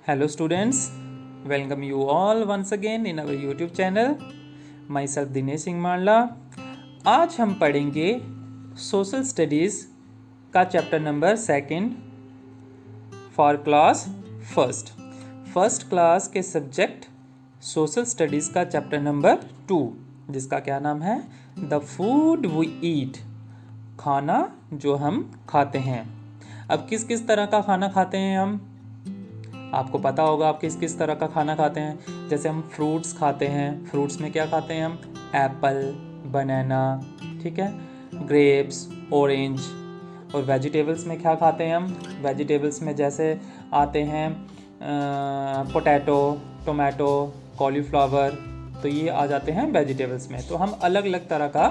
Hello students, welcome you all once again in our YouTube channel. Myself Dinesh Singh मांडला। आज हम पढ़ेंगे सोशल स्टडीज़ का chapter number 2 for class first class के subject social studies का chapter number 2, जिसका क्या नाम है द फूड वी ईट, खाना जो हम खाते हैं। अब किस किस तरह का खाना खाते हैं हम, आपको पता होगा आप किस किस तरह का खाना खाते हैं। जैसे हम फ्रूट्स खाते हैं, फ्रूट्स में क्या खाते हैं हम, एप्पल, बनाना, ठीक है, ग्रेप्स, ऑरेंज। और वेजिटेबल्स में क्या खाते हैं हम, वेजिटेबल्स में जैसे आते हैं पोटैटो, टोमेटो, कॉलीफ्लावर, तो ये आ जाते हैं वेजिटेबल्स में। तो हम अलग अलग तरह का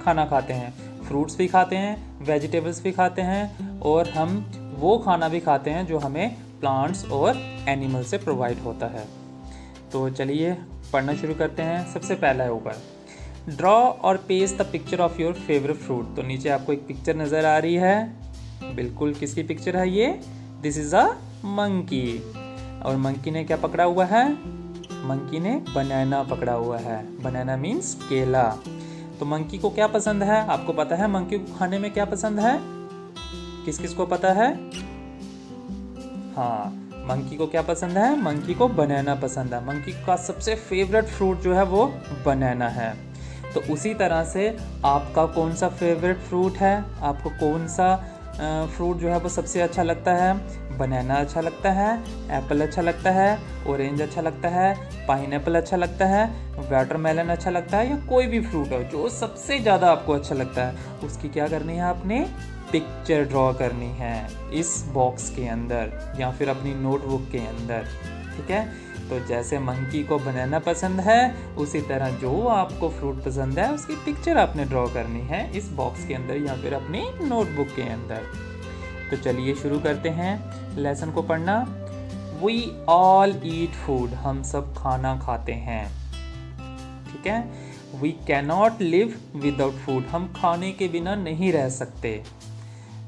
खाना खाते हैं, फ्रूट्स भी खाते हैं, वेजिटेबल्स भी खाते हैं, और हम वो खाना भी खाते हैं जो हमें प्लांट्स और एनिमल से प्रोवाइड होता है। तो चलिए पढ़ना शुरू करते हैं। सबसे पहला है ऊपर, ड्रॉ और paste the picture of your favourite fruit. तो नीचे आपको एक पिक्चर नज़र आ रही है, बिल्कुल किसकी पिक्चर है ये, दिस इज़ अ मंकी। और मंकी ने क्या पकड़ा हुआ है, मंकी ने बनाना पकड़ा हुआ है। बनाना मीन्स केला। तो मंकी को क्या पसंद है, आपको पता है मंकी को खाने में क्या पसंद है, किस किस को पता है? हाँ, मंकी को क्या पसंद है, मंकी को बनाना पसंद है। मंकी का सबसे फेवरेट फ्रूट जो है वो बनाना है। तो उसी तरह से आपका कौन सा फेवरेट फ्रूट है, आपको कौन सा फ्रूट जो है वो सबसे अच्छा लगता है? बनाना अच्छा लगता है, एप्पल अच्छा लगता है, ऑरेंज अच्छा लगता है, पाइनएप्पल अच्छा लगता है, वाटरमेलन अच्छा लगता है, या कोई भी फ्रूट हो जो सबसे ज़्यादा आपको अच्छा लगता है, उसकी क्या करनी है, आपने पिक्चर ड्रॉ करनी है इस बॉक्स के अंदर या फिर अपनी नोटबुक के अंदर, ठीक है। तो जैसे मंकी को बनाना पसंद है, उसी तरह जो आपको फ्रूट पसंद है उसकी पिक्चर आपने ड्रॉ करनी है इस बॉक्स के अंदर या फिर अपनी नोटबुक के अंदर। तो चलिए शुरू करते हैं लेसन को पढ़ना। वी ऑल ईट फूड, हम सब खाना खाते हैं, ठीक है। We cannot live without food, हम खाने के बिना नहीं रह सकते।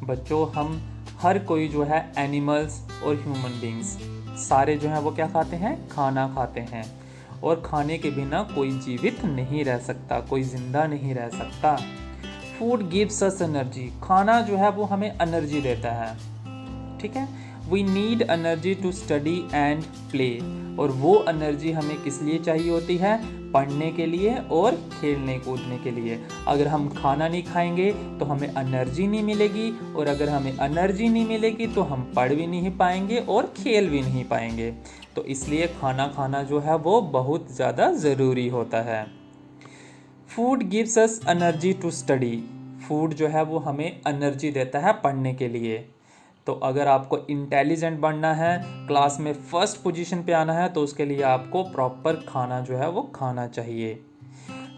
बच्चों, हम हर कोई जो है एनिमल्स और ह्यूमन बींग्स सारे जो हैं वो क्या खाते हैं, खाना खाते हैं। और खाने के बिना कोई जीवित नहीं रह सकता, कोई जिंदा नहीं रह सकता। फूड गिव्स अस एनर्जी, खाना जो है वो हमें एनर्जी देता है, ठीक है। We need energy to study and play, और वो एनर्जी हमें किस लिए चाहिए होती है, पढ़ने के लिए और खेलने कूदने के लिए। अगर हम खाना नहीं खाएंगे तो हमें एनर्जी नहीं मिलेगी, और अगर हमें एनर्जी नहीं मिलेगी तो हम पढ़ भी नहीं पाएंगे और खेल भी नहीं पाएंगे। तो इसलिए खाना खाना जो है वो बहुत ज़्यादा ज़रूरी होता है। Food gives us energy to study, food जो है वो हमें एनर्जी देता है पढ़ने के लिए। तो अगर आपको इंटेलिजेंट बनना है, क्लास में फर्स्ट पोजीशन पे आना है, तो उसके लिए आपको प्रॉपर खाना जो है वो खाना चाहिए,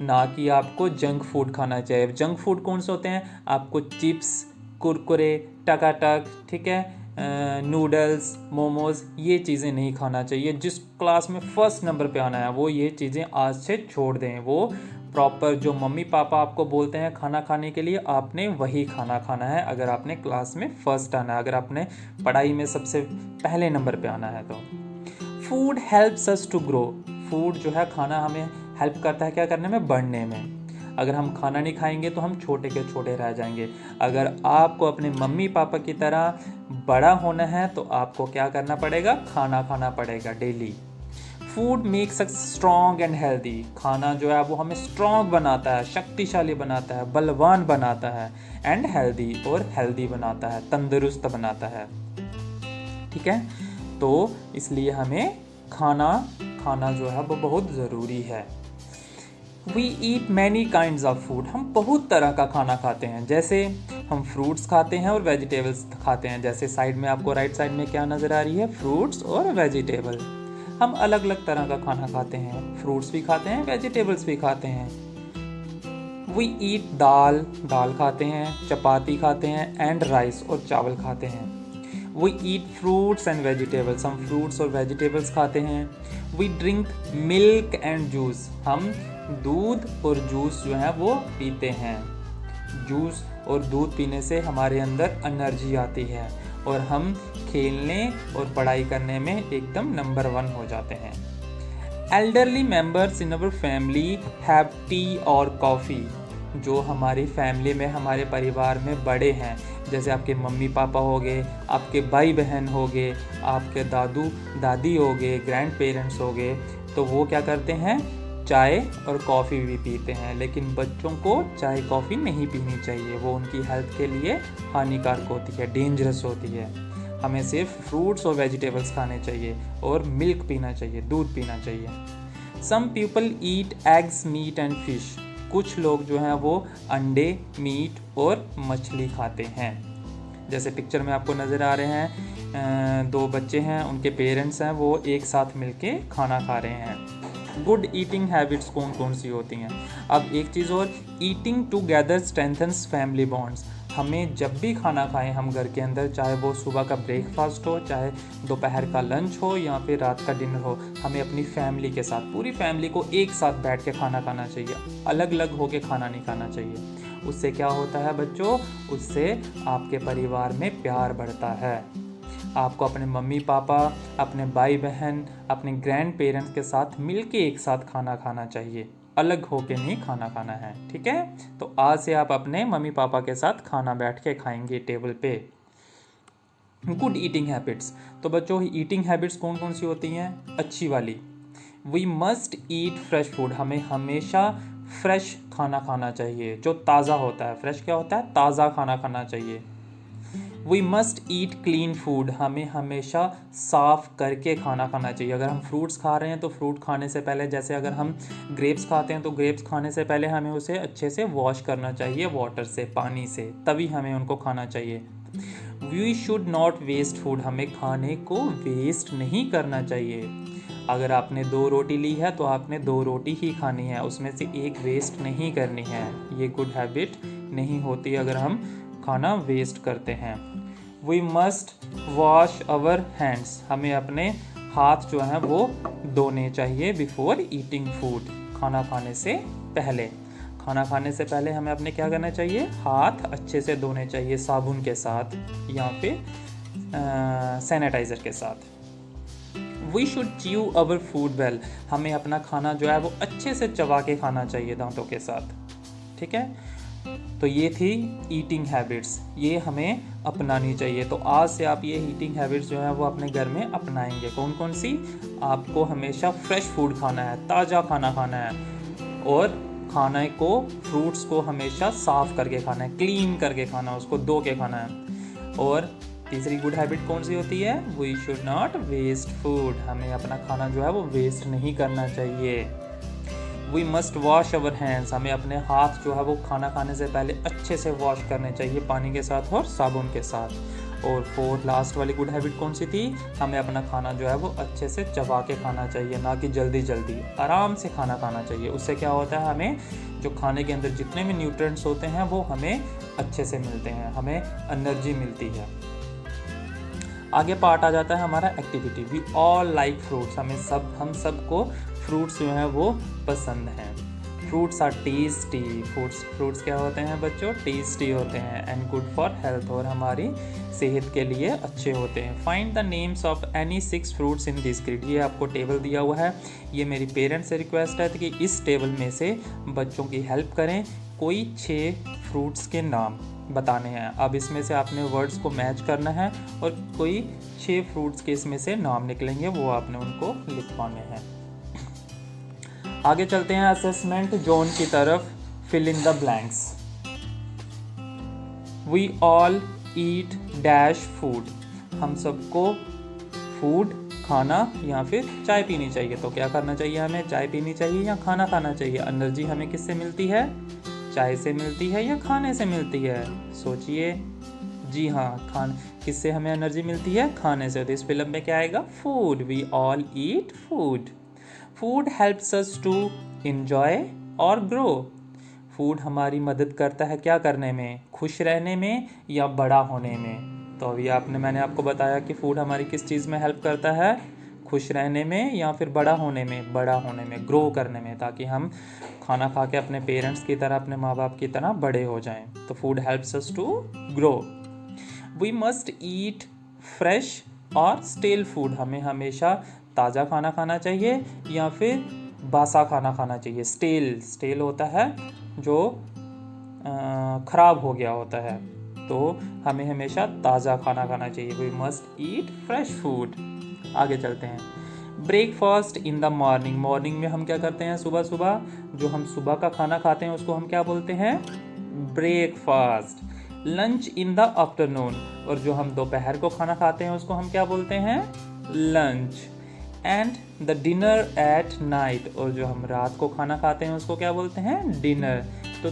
ना कि आपको जंक फूड खाना चाहिए। जंक फूड कौन से होते हैं, आपको चिप्स, कुरकुरे, टकाटक, ठीक है, नूडल्स, मोमोज, ये चीज़ें नहीं खाना चाहिए। जिस क्लास में फर्स्ट नंबर पे आना है वो ये चीज़ें आज से छोड़ दें। वो प्रॉपर जो मम्मी पापा आपको बोलते हैं खाना खाने के लिए, आपने वही खाना खाना है अगर आपने क्लास में फर्स्ट आना है, अगर आपने पढ़ाई में सबसे पहले नंबर पे आना है। तो food helps us to grow, food जो है खाना हमें हेल्प करता है क्या करने में, बढ़ने में। अगर हम खाना नहीं खाएंगे तो हम छोटे के छोटे रह जाएंगे। अगर आपको अपने मम्मी पापा की तरह बड़ा होना है तो आपको क्या करना पड़ेगा, खाना खाना पड़ेगा daily. Food makes us strong and healthy, खाना जो है वो हमें स्ट्रॉन्ग बनाता है, शक्तिशाली बनाता है, बलवान बनाता है, एंड हेल्दी, और हेल्दी बनाता है, तंदुरुस्त बनाता है, ठीक है। तो इसलिए हमें खाना खाना जो है वो बहुत ज़रूरी है। We eat many kinds of food, हम बहुत तरह का खाना खाते हैं। जैसे हम फ्रूट्स खाते हैं और वेजिटेबल्स खाते हैं। जैसे साइड में आपको राइट साइड में क्या नज़र आ रही है, फ्रूट्स और वेजिटेबल। हम अलग अलग तरह का खाना खाते हैं, फ्रूट्स भी खाते हैं, वेजिटेबल्स भी खाते हैं। वी ईट दाल, दाल खाते हैं, चपाती खाते हैं, एंड राइस, और चावल खाते हैं। We eat fruits and vegetables, हम फ्रूट्स और वेजिटेबल्स खाते हैं। We drink milk and juice, हम दूध और जूस जो है वो पीते हैं। जूस और दूध पीने से हमारे अंदर एनर्जी आती है, और हम खेलने और पढ़ाई करने में एकदम नंबर 1 हो जाते हैं। Elderly members in our family have T और कॉफ़ी। जो हमारी फैमिली में, हमारे परिवार में बड़े हैं, जैसे आपके मम्मी पापा हो गए, आपके भाई बहन हो गए, आपके दादू दादी हो गए, ग्रैंड पेरेंट्स हो गए, तो वो क्या करते हैं, चाय और कॉफ़ी भी पीते हैं। लेकिन बच्चों को चाय कॉफ़ी नहीं पीनी चाहिए, वो उनकी हेल्थ के लिए हानिकारक होती है, डेंजरस होती है। हमें सिर्फ फ्रूट्स और वेजिटेबल्स खाने चाहिए और मिल्क पीना चाहिए, दूध पीना चाहिए। Some people eat eggs, meat and fish. कुछ लोग जो हैं वो अंडे, मीट और मछली खाते हैं। जैसे पिक्चर में आपको नज़र आ रहे हैं, 2 बच्चे हैं, उनके पेरेंट्स हैं, वो एक साथ मिलके खाना खा रहे हैं। गुड ईटिंग हैबिट्स कौन कौन सी होती हैं? अब एक चीज़ और, eating together strengthens family bonds. हमें जब भी खाना खाएं हम घर के अंदर, चाहे वो सुबह का ब्रेकफास्ट हो, चाहे दोपहर का लंच हो या फिर रात का डिनर हो, हमें अपनी फैमिली के साथ, पूरी फैमिली को एक साथ बैठ के खाना खाना चाहिए, अलग अलग होके खाना नहीं खाना चाहिए। उससे क्या होता है बच्चों, उससे आपके परिवार में प्यार बढ़ता है। आपको अपने मम्मी पापा, अपने भाई बहन, अपने ग्रैंड पेरेंट्स के साथ मिलके एक साथ खाना खाना चाहिए, अलग होके नहीं खाना खाना है, ठीक है। तो आज से आप अपने मम्मी पापा के साथ खाना बैठ के खाएंगे टेबल पे। गुड ईटिंग हैबिट्स, तो बच्चों ईटिंग हैबिट्स कौन कौन सी होती हैं? अच्छी वाली, we must eat fresh food. हमें हमेशा फ्रेश खाना खाना चाहिए, जो ताज़ा होता है। फ्रेश क्या होता है? ताज़ा खाना खाना चाहिए। We must eat clean food. हमें हमेशा साफ़ करके खाना खाना चाहिए। अगर हम फ्रूट्स खा रहे हैं तो फ्रूट खाने से पहले, जैसे अगर हम ग्रेप्स खाते हैं तो ग्रेप्स खाने से पहले हमें उसे अच्छे से वॉश करना चाहिए वाटर से, पानी से, तभी हमें उनको खाना चाहिए। We should not waste food. हमें खाने को वेस्ट नहीं करना चाहिए। अगर आपने 2 रोटी ली है तो आपने 2 रोटी ही खानी है, उसमें से एक वेस्ट नहीं करनी है। ये गुड हैबिट नहीं होती अगर हम खाना वेस्ट करते हैं। We must wash our hands. हमें अपने हाथ जो हैं वो धोने चाहिए बिफोर ईटिंग फूड। खाना खाने से पहले, खाना खाने से पहले हमें अपने क्या करना चाहिए? हाथ अच्छे से धोने चाहिए, साबुन के साथ या फिर सैनिटाइज़र के साथ। We should chew our food well. हमें अपना खाना जो है वो अच्छे से चबा के खाना चाहिए दांतों के साथ, ठीक है। तो ये थी ईटिंग हैबिट्स, ये हमें अपनानी चाहिए। तो आज से आप ये ईटिंग हैबिट्स जो है वो अपने घर में अपनाएंगे। कौन कौन सी? आपको हमेशा फ्रेश फूड खाना है, ताज़ा खाना खाना है, और खाने को, फ्रूट्स को हमेशा साफ़ करके खाना है, क्लीन करके खाना है, उसको धो के खाना है। और तीसरी गुड हैबिट कौन सी होती है? We should not waste food. हमें अपना खाना जो है वो वेस्ट नहीं करना चाहिए। We must wash our hands. हमें अपने हाथ जो है वो खाना खाने से पहले अच्छे से वॉश करने चाहिए, पानी के साथ और साबुन के साथ। और 4 लास्ट वाली गुड हैबिट कौन सी थी? हमें अपना खाना जो है वो अच्छे से चबा के खाना चाहिए, ना कि जल्दी जल्दी, आराम से खाना खाना चाहिए। उससे क्या होता है, हमें जो खाने के अंदर जितने भी न्यूट्रिएंट्स होते हैं वो हमें अच्छे से मिलते हैं, हमें एनर्जी मिलती है। आगे पार्ट आ जाता है हमारा activity. We all like fruits. हम सबको फ्रूट्स जो हैं वो पसंद हैं। Fruits are tasty. फ्रूट्स क्या होते हैं बच्चों? टेस्टी होते हैं एंड गुड फॉर हेल्थ, और हमारी सेहत के लिए अच्छे होते हैं। Find the names of any 6 fruits in this grid. ये आपको टेबल दिया हुआ है, ये मेरी पेरेंट्स से रिक्वेस्ट है कि इस टेबल में से बच्चों की हेल्प करें, कोई 6 फ्रूट्स के नाम बताने हैं। अब इसमें से आपने वर्ड्स को मैच करना है और कोई 6 फ्रूट्स के इसमें से नाम निकलेंगे, वो आपने उनको लिखवाने हैं। आगे चलते हैं असेसमेंट जोन की तरफ। Fill in the blanks. We all eat dash food. हम सबको फूड, खाना या फिर चाय पीनी चाहिए। तो क्या करना चाहिए? हमें चाय पीनी चाहिए या खाना खाना चाहिए? एनर्जी हमें किससे मिलती है? चाय से मिलती है या खाने से मिलती है? सोचिए। जी हाँ, किससे हमें एनर्जी मिलती है? खाने से। तो इस फिल्म में क्या आएगा? Food. We all eat food. Food helps us to enjoy और ग्रो। फूड हमारी मदद करता है क्या करने में? खुश रहने में या बड़ा होने में? तो अभी मैंने आपको बताया कि फूड हमारी किस चीज़ में हेल्प करता है? खुश रहने में या फिर बड़ा होने में? बड़ा होने में, ग्रो करने में, ताकि हम खाना खा के अपने पेरेंट्स की तरह, अपने माँ बाप की तरह बड़े हो जाएं। तो food helps us to grow. We must eat fresh और स्टेल फूड, हमें हमेशा ताज़ा खाना खाना चाहिए या फिर बासा खाना खाना चाहिए। स्टेल होता है जो ख़राब हो गया होता है, तो हमें हमेशा ताज़ा खाना खाना चाहिए। We must eat fresh food. आगे चलते हैं। Breakfast in the morning, morning में हम क्या करते हैं, सुबह सुबह जो हम सुबह का खाना खाते हैं उसको हम क्या बोलते हैं, breakfast. Lunch in the afternoon, और जो हम दोपहर को खाना खाते हैं उसको हम क्या बोलते हैं, lunch. And the dinner at night, और जो हम रात को खाना खाते हैं उसको क्या बोलते हैं, डिनर। तो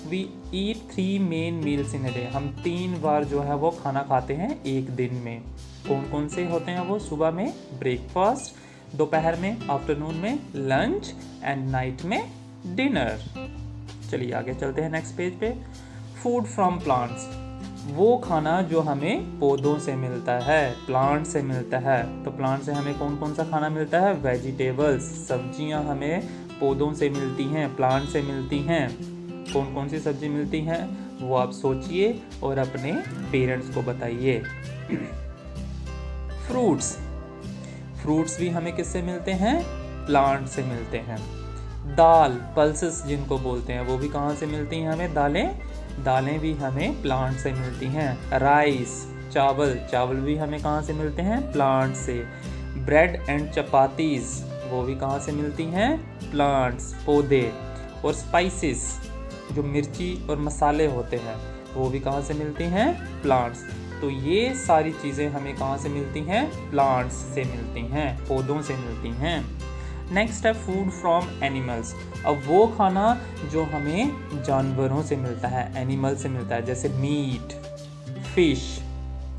we eat 3 main meals in a day, हम 3 बार जो है वो खाना खाते हैं एक दिन में। कौन कौन से होते हैं वो, सुबह में ब्रेकफास्ट, दोपहर में आफ्टरनून में लंच, एंड नाइट में डिनर। चलिए आगे चलते हैं नेक्स्ट पेज पे। फूड फ्रॉम प्लांट्स, वो खाना जो हमें पौधों से मिलता है, प्लांट से मिलता है। तो प्लांट से हमें कौन कौन सा खाना मिलता है, वेजिटेबल्स, सब्जियां हमें पौधों से मिलती हैं, प्लांट से मिलती हैं। कौन कौन सी सब्जी मिलती हैं वो आप सोचिए और अपने पेरेंट्स को बताइए। फ्रूट्स भी हमें किससे मिलते हैं, प्लांट से मिलते हैं। दाल, पल्सेस जिनको बोलते हैं, वो भी कहाँ से मिलती हैं हमें, दालें भी हमें प्लांट से मिलती हैं। राइस, चावल भी हमें कहाँ से मिलते हैं, प्लांट से। ब्रेड एंड चपातीज, वो भी कहाँ से मिलती हैं, प्लांट्स, पौधे। और स्पाइसेस, जो मिर्ची और मसाले होते हैं, वो भी कहाँ से मिलती हैं, प्लांट्स। तो ये सारी चीज़ें हमें कहाँ से मिलती हैं, प्लांट्स से मिलती हैं, पौधों से मिलती हैं। नेक्स्ट है फूड फ्रॉम एनिमल्स। अब वो खाना जो हमें जानवरों से मिलता है, एनिमल से मिलता है, जैसे मीट, फिश,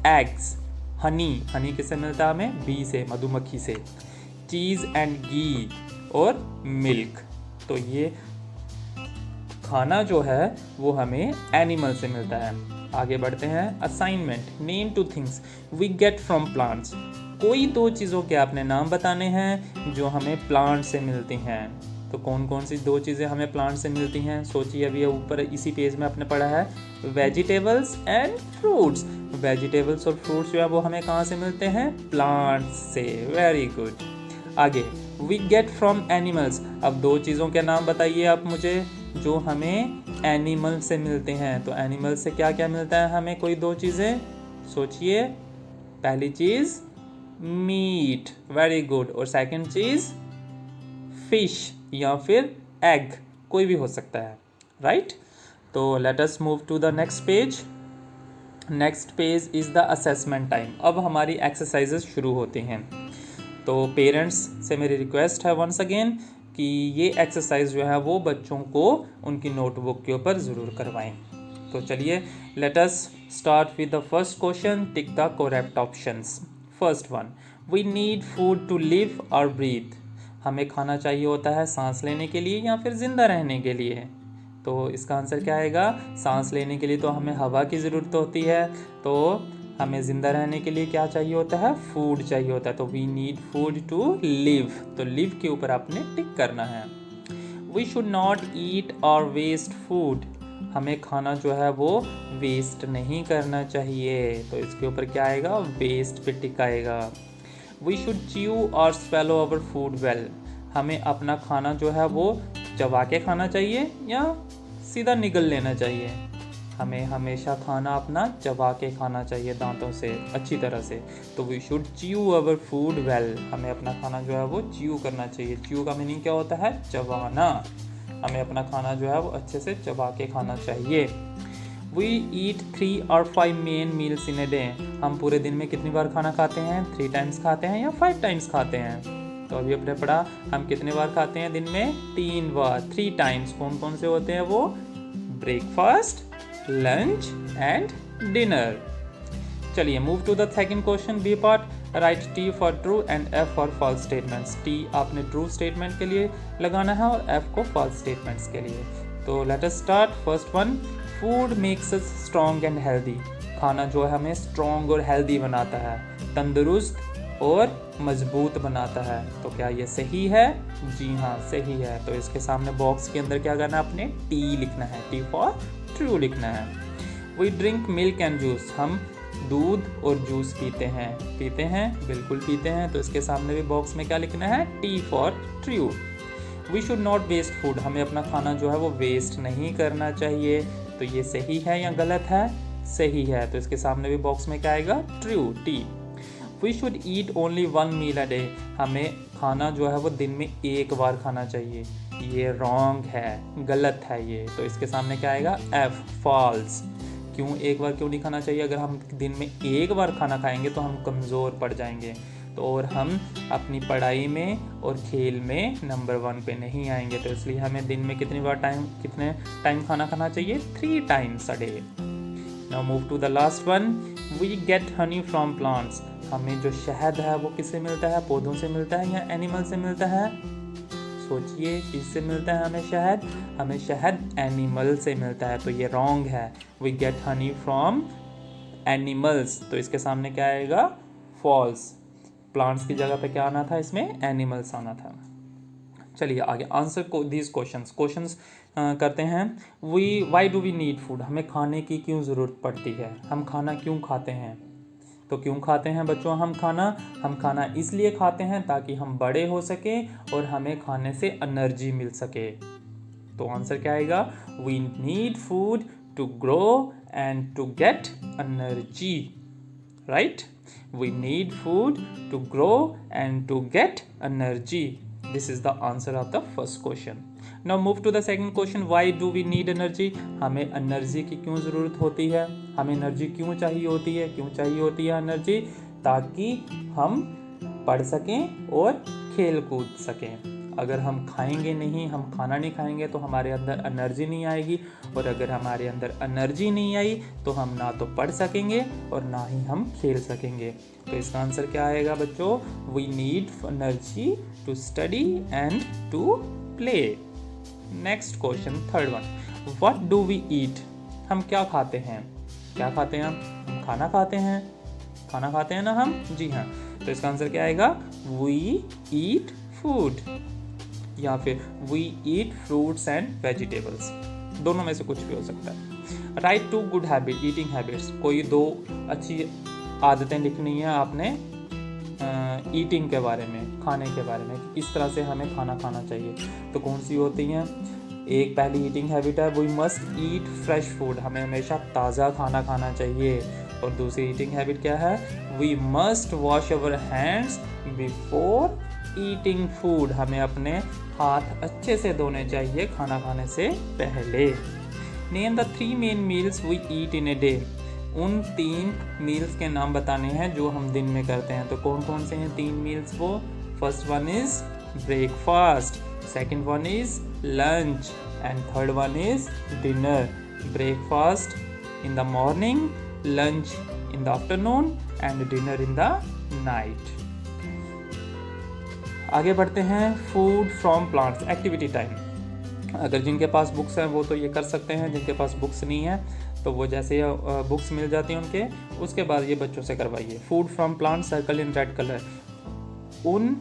एग्स, हनी किससे मिलता है हमें, बी से, मधुमक्खी से। चीज़ एंड घी और मिल्क। तो ये खाना जो है वो हमें एनिमल से मिलता है। आगे बढ़ते हैं। Assignment, name 2 things we get from plants. कोई 2 चीज़ों के आपने नाम बताने हैं जो हमें प्लांट से मिलती हैं। तो कौन कौन सी 2 चीज़ें हमें प्लांट से मिलती हैं, सोचिए। अभी ऊपर इसी पेज में आपने पढ़ा है, वेजिटेबल्स एंड फ्रूट्स। वेजिटेबल्स और फ्रूट्स जो है वो हमें कहाँ से मिलते हैं, प्लांट्स से। Very good. आगे, वी गेट फ्रॉम एनिमल्स। अब 2 चीज़ों के नाम बताइए आप मुझे जो हमें एनिमल से मिलते हैं। तो एनिमल से क्या क्या मिलता है हमें, कोई 2 चीज़ें सोचिए। पहली चीज़ मीट, वेरी गुड। और सेकंड चीज़ फिश या फिर एग, कोई भी हो सकता है, राइट। तो let us move to the next page. Next page is the assessment time. अब हमारी एक्सरसाइजेस शुरू होती हैं। तो पेरेंट्स से मेरी रिक्वेस्ट है वंस अगेन कि ये एक्सरसाइज जो है वो बच्चों को उनकी नोटबुक के ऊपर ज़रूर करवाएं। तो चलिए let us start with the first question, tick the correct options. First one, we need food to live और ब्रीथ। हमें खाना चाहिए होता है सांस लेने के लिए या फिर ज़िंदा रहने के लिए। तो इसका आंसर क्या आएगा, सांस लेने के लिए तो हमें हवा की ज़रूरत होती है, तो हमें ज़िंदा रहने के लिए क्या चाहिए होता है, फूड चाहिए होता है। तो we need food to live, तो लिव के ऊपर आपने टिक करना है। वी शुड नॉट ईट और वेस्ट फूड। हमें खाना जो है वो वेस्ट नहीं करना चाहिए, तो इसके ऊपर क्या आएगा, वेस्ट पे टिक आएगा। वी शुड च्यू और स्वेलो अवर फूड वेल। हमें अपना खाना जो है वो चबा के खाना चाहिए या सीधा निगल लेना चाहिए। हमें हमेशा खाना अपना चबा के खाना चाहिए दांतों से अच्छी तरह से। तो we should chew our food well. हमें अपना खाना जो है वो च्यू करना चाहिए। च्यू का मीनिंग क्या होता है, चबाना। हमें अपना खाना जो है वो अच्छे से चबा के खाना चाहिए। वी ईट 3 और 5 main meals in a day. हम पूरे दिन में कितनी बार खाना खाते हैं, 3 टाइम्स खाते हैं या 5 टाइम्स खाते हैं। तो अभी अपने पढ़ा हम कितने बार खाते हैं दिन में, 3 बार, 3 टाइम्स। कौन कौन से होते हैं वो, ब्रेकफास्ट, लंच एंड डिनर। चलिए move to the second question, B part. Right T for true and F for false statements. T आपने ट्रू स्टेटमेंट के लिए लगाना है और एफ को फॉल्स स्टेटमेंट्स के लिए। तो let us start. First one, food makes us strong and healthy. खाना जो है हमें स्ट्रॉन्ग और हेल्दी बनाता है, तंदुरुस्त और मजबूत बनाता है। तो क्या ये सही है, जी हाँ सही है। तो इसके सामने बॉक्स के अंदर क्या करना है, आपने टी लिखना है, टी फॉर ट्रू लिखना है। We drink milk and juice. हम दूध और जूस पीते हैं? पीते हैं, बिल्कुल पीते हैं। तो इसके सामने भी बॉक्स में क्या लिखना है? T for true. We should not waste food, हमें अपना खाना जो है वो वेस्ट नहीं करना चाहिए। तो ये सही है या गलत है? सही है। तो इसके सामने भी बॉक्स में क्या आएगा? True, T. We should eat only one meal a day, हमें खाना जो है वो दिन में एक बार खाना चाहिए। ये रॉन्ग है, गलत है ये। तो इसके सामने क्या आएगा? F, false. क्यों एक बार क्यों नहीं खाना चाहिए? अगर हम दिन में एक बार खाना खाएंगे तो हम कमज़ोर पड़ जाएंगे, तो और हम अपनी पढ़ाई में और खेल में नंबर 1 पे नहीं आएंगे। तो इसलिए हमें दिन में कितने टाइम खाना खाना चाहिए? 3 times a day. Now move to the last one. We get honey from plants, हमें जो शहद है वो किससे मिलता है? पौधों से मिलता है या एनिमल से मिलता है? सोचिए, किससे मिलता है हमें शहद? हमें शहद एनिमल से मिलता है। तो ये रॉन्ग है। We get honey from animals. तो इसके सामने क्या आएगा? फॉल्स। प्लांट्स की जगह पे क्या आना था? इसमें एनिमल्स आना था। चलिए आगे, आंसर को दीज क्वेश्चंस करते हैं। Why do we need food, हमें खाने की क्यों ज़रूरत पड़ती है? हम खाना क्यों खाते हैं? तो क्यों खाते हैं बच्चों हम खाना इसलिए खाते हैं ताकि हम बड़े हो सकें और हमें खाने से एनर्जी मिल सके। तो आंसर क्या आएगा? We need food to grow and to get energy, right? We need food to grow and to get energy. This is the answer of the first question. Now move to the second question. Why do we need energy? हमें energy की क्यों ज़रूरत होती है? हमें energy क्यों चाहिए होती है? क्यों चाहिए होती है एनर्जी? ताकि हम पढ़ सकें और खेल कूद सकें। अगर हम खाएंगे नहीं, हम खाना नहीं खाएंगे तो हमारे अंदर एनर्जी नहीं आएगी, और अगर हमारे अंदर एनर्जी नहीं आई तो हम ना तो पढ़ सकेंगे और ना ही हम खेल सकेंगे। तो इसका आंसर क्या आएगा बच्चों? We need energy to study and to play. Next question, third one. What do we eat, हम क्या खाते हैं? क्या खाते हैं हम खाना खाते हैं। खाना खाते हैं ना हम? जी हाँ। तो इसका आंसर क्या आएगा? वी ईट फूड, या फिर we eat fruits and vegetables, दोनों में से कुछ भी हो सकता है। Write two good habit, eating habits, कोई 2 अच्छी आदतें लिखनी है आपने ईटिंग के बारे में, खाने के बारे में, किस तरह से हमें खाना खाना चाहिए। तो कौन सी होती हैं? एक पहली ईटिंग हैबिट है we must eat fresh food, हमें हमेशा ताज़ा खाना खाना चाहिए। और दूसरी ईटिंग हैबिट क्या है? We must wash our hands before eating food, हमें अपने हाथ अच्छे से धोने चाहिए खाना खाने से पहले। Name the 3 main meals we eat in a day, उन 3 मील्स के नाम बताने हैं जो हम दिन में करते हैं। तो कौन कौन से हैं 3 मील्स वो? First one is breakfast, second one is lunch and third one is dinner. Breakfast in the morning, lunch in the afternoon and dinner in the night. आगे बढ़ते हैं। Food from plants, activity time. अगर जिनके पास books हैं वो तो ये कर सकते हैं, जिनके पास बुक्स नहीं है तो वो जैसे बुक्स मिल जाती हैं उनके, उसके बाद ये बच्चों से करवाइए। Food from plant, circle in red colour. उन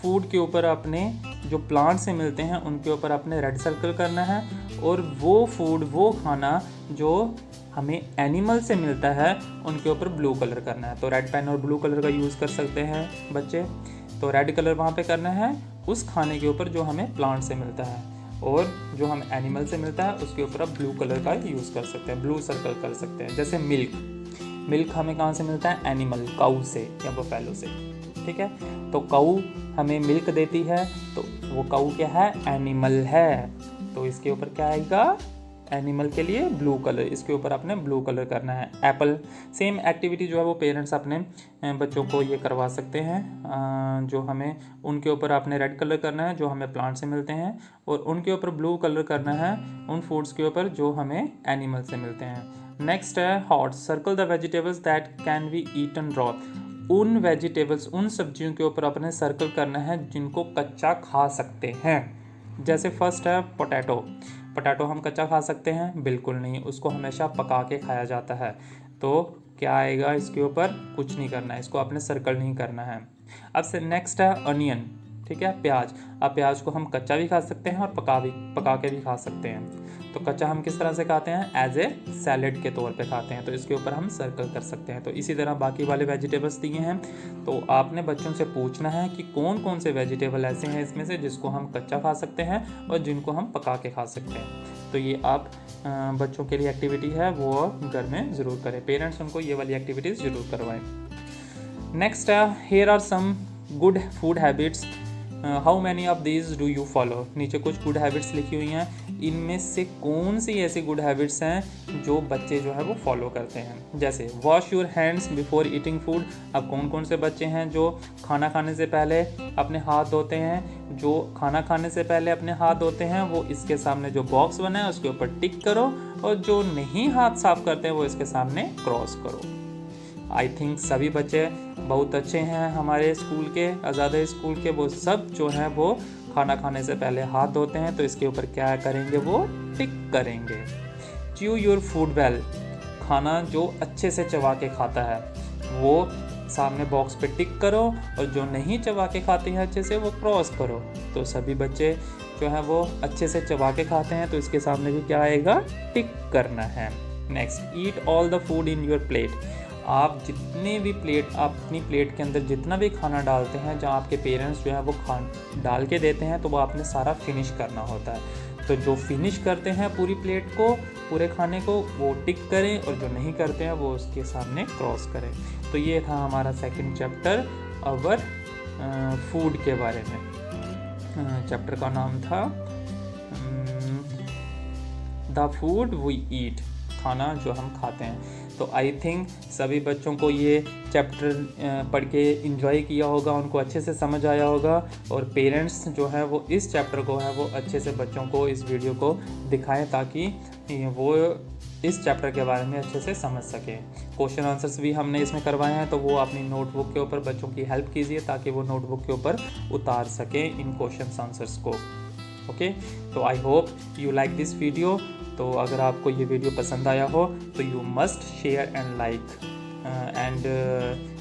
फूड के ऊपर अपने जो प्लांट से मिलते हैं उनके ऊपर अपने रेड सर्कल करना है, और वो फूड, वो खाना जो हमें एनिमल से मिलता है उनके ऊपर ब्लू कलर करना है। तो रेड पेन और ब्लू कलर का यूज़ कर सकते हैं बच्चे। तो रेड कलर वहाँ पे करना है उस खाने के ऊपर जो हमें प्लांट से मिलता है, और जो हम एनिमल से मिलता है उसके ऊपर आप ब्लू कलर का यूज़ कर सकते हैं, ब्लू सर्कल कर सकते हैं। जैसे मिल्क हमें कहाँ से मिलता है? एनिमल, काऊ से या बफेलो से, ठीक है। तो काऊ हमें मिल्क देती है, तो वो काऊ क्या है? एनिमल है। तो इसके ऊपर क्या आएगा? एनिमल के लिए ब्लू कलर, इसके ऊपर आपने ब्लू कलर करना है। एप्पल, सेम एक्टिविटी जो है वो पेरेंट्स अपने बच्चों को ये करवा सकते हैं। जो हमें उनके ऊपर आपने रेड कलर करना है जो हमें प्लांट से मिलते हैं, और उनके ऊपर ब्लू कलर करना है उन फूड्स के ऊपर जो हमें एनिमल से मिलते हैं। नेक्स्ट है hot, circle the vegetables that can be eaten raw, उन वेजिटेबल्स, उन सब्जियों के ऊपर अपने सर्कल करना है जिनको कच्चा खा सकते हैं। जैसे फर्स्ट है पोटैटो हम कच्चा खा सकते हैं? बिल्कुल नहीं, उसको हमेशा पका के खाया जाता है। तो क्या आएगा इसके ऊपर? कुछ नहीं करना है, इसको आपने सर्कल नहीं करना है। अब से नेक्स्ट है अनियन, ठीक है। प्याज, अब प्याज को हम कच्चा भी खा सकते हैं और पका के भी खा सकते हैं। तो कच्चा हम किस तरह से खाते हैं, एज ए सैलेड के तौर पे खाते हैं, तो इसके ऊपर हम सर्कल कर सकते हैं। तो इसी तरह बाकी वाले वेजिटेबल्स दिए हैं, तो आपने बच्चों से पूछना है कि कौन कौन से वेजिटेबल ऐसे हैं इसमें से जिसको हम कच्चा खा सकते हैं और जिनको हम पका के खा सकते हैं। तो ये आप बच्चों के लिए एक्टिविटी है, वो घर में ज़रूर करें, पेरेंट्स उनको ये वाली एक्टिविटीज़ ज़रूर करवाएं। नेक्स्ट है, here are some good food habits, how many of these do you follow. नीचे कुछ गुड हैबिट्स लिखी हुई हैं, इनमें से कौन सी ऐसी गुड हैबिट्स हैं जो बच्चे जो है वो फॉलो करते हैं। जैसे wash your hands before eating food. अब कौन कौन से बच्चे हैं जो खाना खाने से पहले अपने हाथ धोते हैं, जो खाना खाने से पहले अपने हाथ धोते हैं वो इसके सामने जो बॉक्स बना है उसके ऊपर टिक करो, और जो नहीं हाथ साफ करते हैं वो इसके सामने क्रॉस करो। आई थिंक सभी बच्चे बहुत अच्छे हैं हमारे स्कूल के, आज़ाद स्कूल के, वो सब जो हैं वो खाना खाने से पहले हाथ धोते हैं, तो इसके ऊपर क्या करेंगे, वो टिक करेंगे। च्यू योर फूड वेल, खाना जो अच्छे से चबा के खाता है वो सामने बॉक्स पे टिक करो, और जो नहीं चबा के खाते हैं अच्छे से वो क्रॉस करो। तो सभी बच्चे जो हैं वो अच्छे से चबा के खाते हैं, तो इसके सामने भी क्या आएगा, टिक करना है। Next, eat all the food in your plate. आप जितने भी प्लेट, आप अपनी प्लेट के अंदर जितना भी खाना डालते हैं, जहाँ आपके पेरेंट्स जो है वो डाल के देते हैं, तो वो आपने सारा फिनिश करना होता है। तो जो फिनिश करते हैं पूरी प्लेट को, पूरे खाने को, वो टिक करें, और जो नहीं करते हैं वो उसके सामने क्रॉस करें। तो ये था हमारा सेकंड चैप्टर अवर फूड के बारे में। चैप्टर का नाम था द फूड वी ईट, खाना जो हम खाते हैं। तो आई थिंक सभी बच्चों को ये चैप्टर पढ़ के इंजॉय किया होगा, उनको अच्छे से समझ आया होगा, और पेरेंट्स जो है वो इस चैप्टर को है वो अच्छे से बच्चों को इस वीडियो को दिखाएं, ताकि वो इस चैप्टर के बारे में अच्छे से समझ सकें। क्वेश्चन आंसर्स भी हमने इसमें करवाए हैं, तो वो अपनी नोटबुक के ऊपर बच्चों की हेल्प कीजिए, ताकि वो नोटबुक के ऊपर उतार सकें इन क्वेश्चन आंसर्स को। ओके, तो I hope you like this video. तो अगर आपको ये वीडियो पसंद आया हो तो you must share and like, and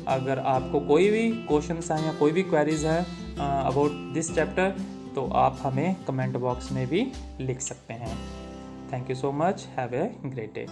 अगर आपको कोई भी क्वेश्चंस हैं या कोई भी क्वेरीज हैं अबाउट दिस चैप्टर, तो आप हमें कमेंट बॉक्स में भी लिख सकते हैं। Thank you so much, have a great day.